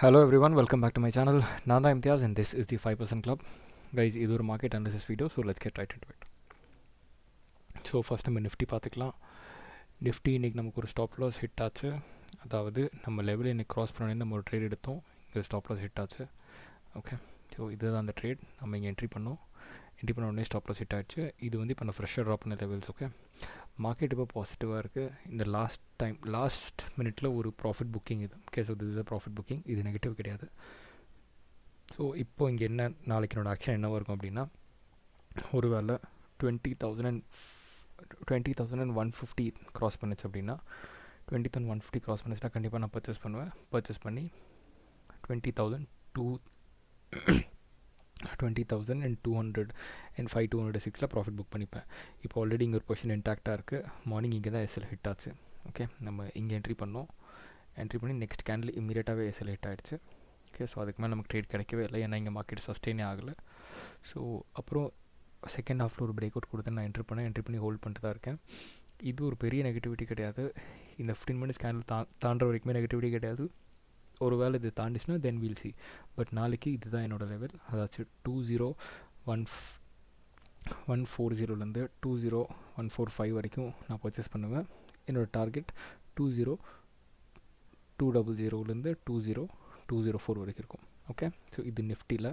Hello everyone, welcome back to my channel. Nanda Imtiaz and this is the 5% Club. Guys, இது ஒரு market analysis video, so let's get right into it. So first நம்ம Nifty பார்த்துக்கலாம். Nifty இன்றைக்கி நமக்கு ஒரு stop loss hit ஆச்சு. அதாவது நம்ம லெவலில் இன்றைக்கி க்ராஸ் பண்ணி நம்ம ஒரு ட்ரேட் எடுத்தோம். இங்கே ஸ்டாப் லாஸ் ஹிட் ஆச்சு. ஓகே, ஸோ இதுதான் அந்த ட்ரேட். நம்ம இங்கே என்ட்ரி பண்ணோம். என்ட்ரி பண்ண உடனே ஸ்டாப் லாஸ் ஹிட் ஆகிடுச்சு. இது வந்து இப்போ நான் ஃப்ரெஷ்ஷாக ட்ராப் பண்ண லெவல்ஸ். ஓகே, மார்க்கெட் இப்போ பாசிட்டிவாக இருக்குது. இந்த லாஸ்ட் மினிட்ல ஒரு ப்ராஃபிட் புக்கிங் இது. Okay, so this is a profit booking. இது நெகட்டிவ் கிடையாது. ஸோ இப்போ இங்கே என்ன நாளைக்கு என்னோடய ஆக்ஷன் என்னவாக இருக்கும் அப்படின்னா, ஒரு வேளை 20,150 க்ராஸ் பண்ணிச்சு அப்படின்னா 20,150 க்ராஸ் பண்ணிச்சுன்னா கண்டிப்பாக நான் பர்ச்சேஸ் பண்ணுவேன். பர்ச்சேஸ் பண்ணி 20,200 and 206 ப்ராஃபிட் புக் பண்ணிப்பேன். இப்போ ஆல்ரெடி இங்கே ஒரு பொசிஷன் இன்டாக்டாக இருக்குது. மார்னிங் இங்கே தான் எஸ்எல் ஹிட் ஆச்சு. ஓகே, நம்ம இங்கே என்ட்ரி பண்ணோம். என்ட்ரி பண்ணி நெக்ஸ்ட் கேண்டில் இம்மீடியட்டாகவே எஸ்எல் ஹிட் ஆகிடுச்சு. ஓகே, ஸோ அதுக்கு மேலே நமக்கு ட்ரேட் கிடைக்கவே இல்லை, ஏன்னா இங்கே மார்க்கெட் சஸ்டெயினே ஆகலை. ஸோ அப்புறம் செகண்ட் ஹாஃபில் ஒரு பிரேக் அவுட் கொடுத்து நான் என்ட்ரி பண்ணி ஹோல்ட் பண்ணிட்டு தான் இருக்கேன். இது ஒரு பெரிய நெகட்டிவிட்டி கிடையாது. இந்த 15 மினிட்ஸ் கேண்டில் தாண்டுற வரைக்குமே நெகட்டிவிட்டி கிடையாது. ஒரு வேளை இது தாண்டிச்சுன்னா தென் வீல் சி. பட் நாளைக்கு இதுதான் என்னோடய லெவல். அதாச்சும் 20,140லேருந்து 20,145 வரைக்கும் நான் பர்ச்சேஸ் பண்ணுவேன். என்னோடய டார்கெட் 20,200லேருந்து 20,204 வரைக்கும் இருக்கும். ஓகே, ஸோ இது நிஃப்டியில்.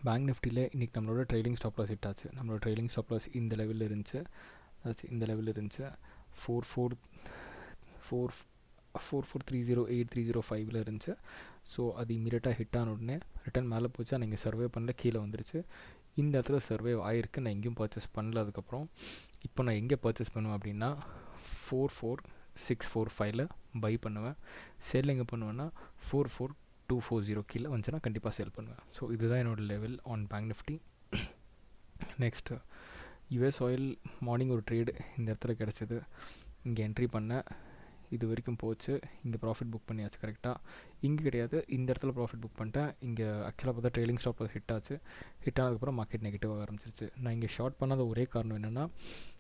பேங்க் நிஃப்டியில் இன்றைக்கி நம்மளோட ட்ரெயிலிங் ஸ்டாப் லாஸ் ஹிட் ஆச்சு. நம்மளோட ட்ரெயிலிங் ஸ்டாப் லாஸ் இந்த லெவலில் இருந்துச்சு. அதாச்சு இந்த லெவலில் இருந்துச்சு. 4,430,8,305 இருந்துச்சு. ஸோ அது இமீடியட்டாக ஹிட் ஆன உடனே ரிட்டர்ன் மேலே போச்சு. நான் இங்கே சர்வே பண்ணல, கீழே வந்துருச்சு. இந்த இடத்துல சர்வே ஆகிருக்கு. நான் எங்கேயும் பர்ச்சேஸ் பண்ணல. அதுக்கப்புறம் இப்போ நான் எங்கே பர்ச்சேஸ் பண்ணுவேன் அப்படின்னா 4,465 பை பண்ணுவேன். சேல் எங்கே பண்ணுவேன்னா 4,4,240 கீழே வந்துச்சுன்னா கண்டிப்பாக சேல் பண்ணுவேன். ஸோ இதுதான் என்னோடய level on bank Nifty. Next US oil morning ஒரு ட்ரேடு இந்த இடத்துல கிடச்சிது. இங்கே என்ட்ரி பண்ணேன். இது வரைக்கும் போச்சு. இங்கே ப்ராஃபிட் புக் பண்ணியாச்சு. கரெக்டாக இங்கே கிடையாது, இந்த இடத்துல ப்ராஃபிட் புக் பண்ணிட்டேன். இங்கே ஆக்சுவலாக பார்த்தா ட்ரெயிலிங் ஸ்டாப் ஹிட் ஆச்சு. ஹிட் ஆனதுக்கப்புறம் மார்க்கெட் நெகட்டிவாக ஆரம்பிச்சிருச்சு. நான் இங்கே ஷார்ட் பண்ணாத ஒரே காரணம் என்னென்னா,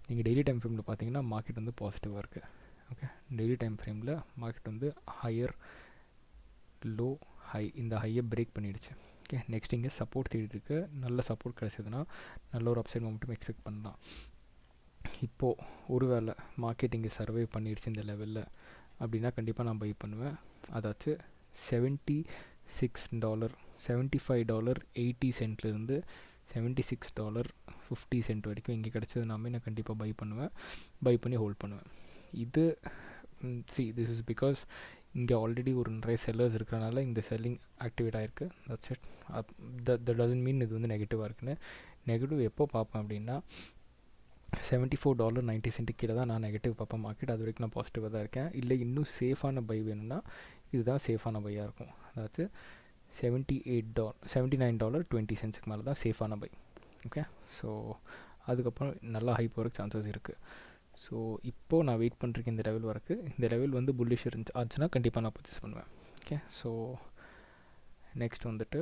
நீங்கள் டெய்லி டைம் ஃப்ரேமில் பார்த்தீங்கன்னா மார்க்கெட் வந்து பாசிட்டிவாக இருக்குது. ஓகே, டெய்லி டைம் ஃப்ரேமில் மார்க்கெட் வந்து ஹையர் லோ ஹை, இந்த ஹையை பிரேக் பண்ணிடுச்சு. ஓகே, நெக்ஸ்ட் இங்கே சப்போர்ட் தேடிட்டு இருக்கு. நல்ல சப்போர்ட் கிடைச்சதுன்னா நல்ல ஒரு அப்சைட் மொமெண்டம் எக்ஸ்பெக்ட் பண்ணலாம். இப்போது ஒரு வேளை மார்க்கெட் இங்கே சர்வே பண்ணிடுச்சு இந்த லெவலில் அப்படின்னா கண்டிப்பாக நான் பை பண்ணுவேன். அதாச்சும் $75.80 $76.50 வரைக்கும் இங்கே கிடச்சதுனாமே நான் கண்டிப்பாக பை பண்ணுவேன். பை பண்ணி ஹோல்ட் பண்ணுவேன். இது திஸ் இஸ் பிகாஸ் இங்கே ஆல்ரெடி ஒரு நிறைய செல்லர்ஸ் இருக்கிறனால இந்த செல்லிங் ஆக்டிவேட் ஆகிருக்கு. That's it. That doesn't mean இது வந்து நெகட்டிவாக இருக்குன்னு. நெகட்டிவ் எப்போ பார்ப்பேன் அப்படின்னா $74.90 கீழே தான் நான் நெகட்டிவ் பார்ப்பேன் மார்க்கெட். அது வரைக்கும் நான் பாசிட்டிவாக தான் இருக்கேன். இல்லை இன்னும் சேஃபான பை வேணும்னா இதுதான் சேஃபான பையாக இருக்கும். அதாச்சும் $79.20 மேலே தான் சேஃபான பை. ஓகே, ஸோ அதுக்கப்புறம் நல்லா ஹை போகிறதுக்கு சான்சஸ் இருக்குது. ஸோ இப்போது நான் வெயிட் பண்ணிருக்கேன் இந்த லெவல் வரைக்கும். இந்த லெவல் வந்து புல்லிஷ் ஆச்சுன்னா கண்டிப்பாக நான் பர்ச்சேஸ் பண்ணுவேன். ஓகே, ஸோ நெக்ஸ்ட் வந்துட்டு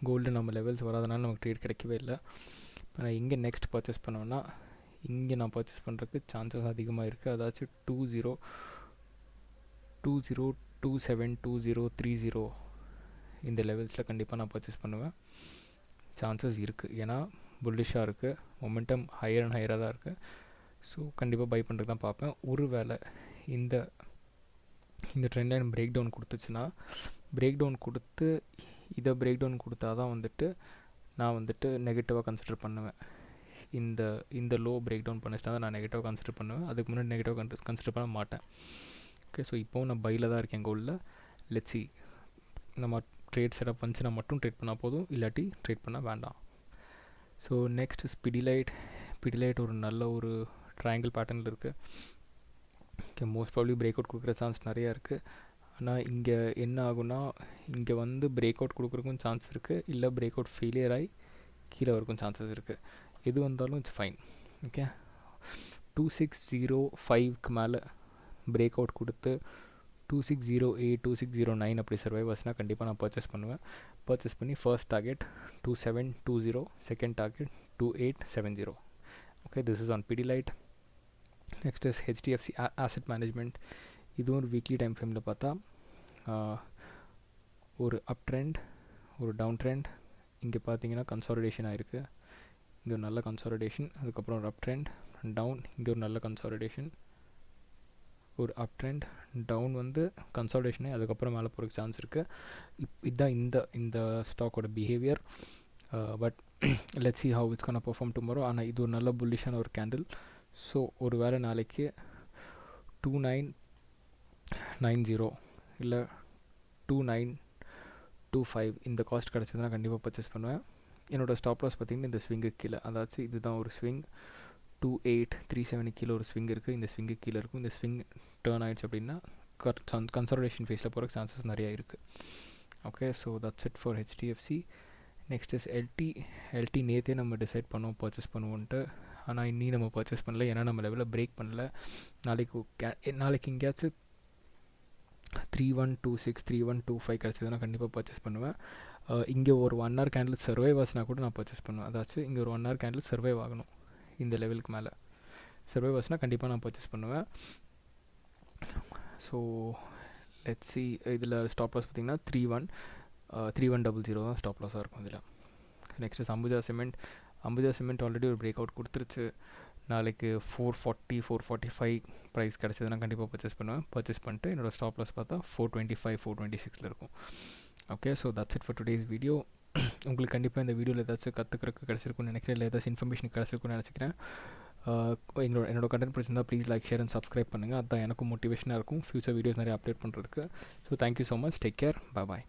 கோல்டு நம்ம லெவல்ஸ் வராதனால நமக்கு ட்ரேட் கிடைக்கவே இல்லை. இப்போ நான் இங்கே நெக்ஸ்ட் பர்ச்சேஸ் பண்ணுவேன்னா இங்கே நான் பர்ச்சேஸ் பண்ணுறதுக்கு சான்சஸ் அதிகமாக இருக்குது. அதாச்சும் 20,27,20,30 இந்த லெவல்ஸில் கண்டிப்பாக நான் பர்ச்சேஸ் பண்ணுவேன். சான்சஸ் இருக்குது, ஏன்னா புல்லிஷாக இருக்குது. மொமெண்டம் ஹையர் அண்ட் ஹையராக தான் இருக்குது. ஸோ கண்டிப்பாக பை பண்ணுறதுக்கு தான் பார்ப்பேன். ஒரு வேளை இந்த ட்ரெண்ட் லைன் பிரேக் டவுன் கொடுத்துச்சுன்னா, பிரேக் டவுன் கொடுத்து இதை பிரேக் டவுன் கொடுத்தா தான் வந்துட்டு நான் வந்துட்டு நெகட்டிவாக கன்சிடர் பண்ணுவேன். இந்த லோ பிரேக் டவுன் பண்ணிச்சுனா தான் நான் நெகட்டிவாக கன்சிடர் பண்ணுவேன். அதுக்கு முன்னாடி நெகட்டிவாக கன்சிடர் பண்ண மாட்டேன். ஓகே, ஸோ இப்போவும் நான் பையில் தான் இருக்கேன் கோல்டில். லெட்ஸ் சி, நம்ம ட்ரேட் செட்டப் வந்துச்சுன்னா மட்டும் ட்ரேட் பண்ணால் போதும், இல்லாட்டி ட்ரேட் பண்ணால் வேண்டாம். ஸோ நெக்ஸ்ட் பிடிலைட் ஒரு நல்ல ஒரு ட்ரையாங்கிள் பேட்டர்னில் இருக்குது. Okay, most probably break out கொடுக்குற சான்ஸ் நிறையா இருக்குது. ஆனால் இங்கே என்ன ஆகுனா, இங்கே வந்து பிரேக் அவுட் கொடுக்குறக்கும் சான்ஸ் இருக்குது, இல்லை பிரேக் அவுட் ஃபெயிலியர் ஆகி கீழே வரைக்கும் சான்சஸ் இருக்குது. எது வந்தாலும் இட்ஸ் ஃபைன். ஓகே, 2605க்கு மேலே பிரேக் அவுட் கொடுத்து 2608 2609 அப்படி சர்வைவ் ஆச்சுன்னா கண்டிப்பாக நான் பர்ச்சேஸ் பண்ணுவேன். பர்ச்சேஸ் பண்ணி first target 2720, second target 2870. Okay, this is on Pidilite. Next is HDFC asset management. இதுவும் ஒரு வீக்லி டைம் ஃப்ரேமில் பார்த்தா ஒரு அப் ட்ரெண்ட், ஒரு டவுன் ட்ரெண்ட், இங்கே பார்த்தீங்கன்னா கன்சாலிடேஷன் ஆகிருக்கு, இங்கே ஒரு நல்ல கன்சாலிடேஷன், அதுக்கப்புறம் ஒரு அப் ட்ரெண்ட் டவுன், இங்கே ஒரு நல்ல கன்சாலிடேஷன், ஒரு அப் ட்ரெண்ட் டவுன் வந்து கன்சாலிடேஷனு, அதுக்கப்புறம் மேலே போகிறதுக்கு சான்ஸ் இருக்குது. இதுதான் இந்த ஸ்டாக்கோட behaviour. But let's see how it's gonna perform tomorrow. ஆனால் இது ஒரு நல்ல புல்லிஷான ஒரு கேண்டில். ஸோ ஒரு வேளை நாளைக்கு 2990 இல்லை 2925 இந்த காஸ்ட் கிடச்சதுன்னா கண்டிப்பாக பர்ச்சேஸ் பண்ணுவேன். என்னோடய ஸ்டாப் லாஸ் பார்த்திங்கன்னா இந்த ஸ்விங்கு கீழே, அதாச்சும் இதுதான் ஒரு ஸ்விங் 2837 கீழே ஒரு ஸ்விங் இருக்குது, இந்த ஸ்விங்கு கீழே இருக்கும். இந்த ஸ்விங் டேர்ன் ஆகிடுச்சு அப்படின்னா கன்சாலிடேஷன் ஃபேஸில் போகிறக்கு சான்சஸ் நிறையா இருக்குது. Okay, so that's it for HDFC. Next is LT நேற்றே நம்ம டிசைட் பண்ணோம் பர்ச்சேஸ் பண்ணுவோன்ட்டு. ஆனால் இன்னி நம்ம பர்ச்சேஸ் பண்ணல, ஏன்னா நம்ம லெவலில் பிரேக் பண்ணல. நாளைக்கு எங்கேயாச்சும் 3126 3125 கிடச்சதுன்னா கண்டிப்பாக பர்ச்சேஸ் பண்ணுவேன். இங்கே ஒரு 1 hour கேண்டில் சர்வைவ் ஆச்சுனா கூட நான் பர்ச்சேஸ் பண்ணுவேன். அதாச்சும் இங்கே ஒரு 1 hour கேண்டில் சர்வைவ் ஆகணும், இந்த லெவலுக்கு மேலே சர்வைவ் ஆச்சுனா கண்டிப்பாக நான் பர்ச்சேஸ் பண்ணுவேன். So let's see. இதில் ஸ்டாப் லாஸ் பார்த்திங்கன்னா 3100 தான் ஸ்டாப் லாஸாக இருக்கும் இதில். Next is Ambuja cement already ஒரு பிரேக் அவுட் கொடுத்துருச்சு. நாளைக்கு 440 445 ப்ரைஸ் கிடச்சதுன்னா கண்டிப்பாக பர்ச்சேஸ் பண்ணிட்டு என்னோடய ஸ்டாப் லாஸ் பார்த்தா 425 426 இருக்கும். Okay, so that's it for today's video. உங்களுக்கு கண்டிப்பாக இந்த வீடியோவில் ஏதாச்சும் கற்றுக்கிறதுக்கு கிடச்சிருக்குன்னு நினைக்கிறேன், இல்லை ஏதாச்சும் இன்ஃபர்மேஷன் கிடச்சிருக்குன்னு நினச்சிக்கிறேன். என்னோட கண்டென்ட் பிடிச்சிருந்தா please like, share and subscribe பண்ணுங்கள். அதுதான் எனக்கும் மோட்டிவேஷனாக இருக்கும் ஃபியூச்சர் வீடியோஸ் நிறைய அப்டேட் பண்ணுறதுக்கு. So thank you so much, take care, பாய்.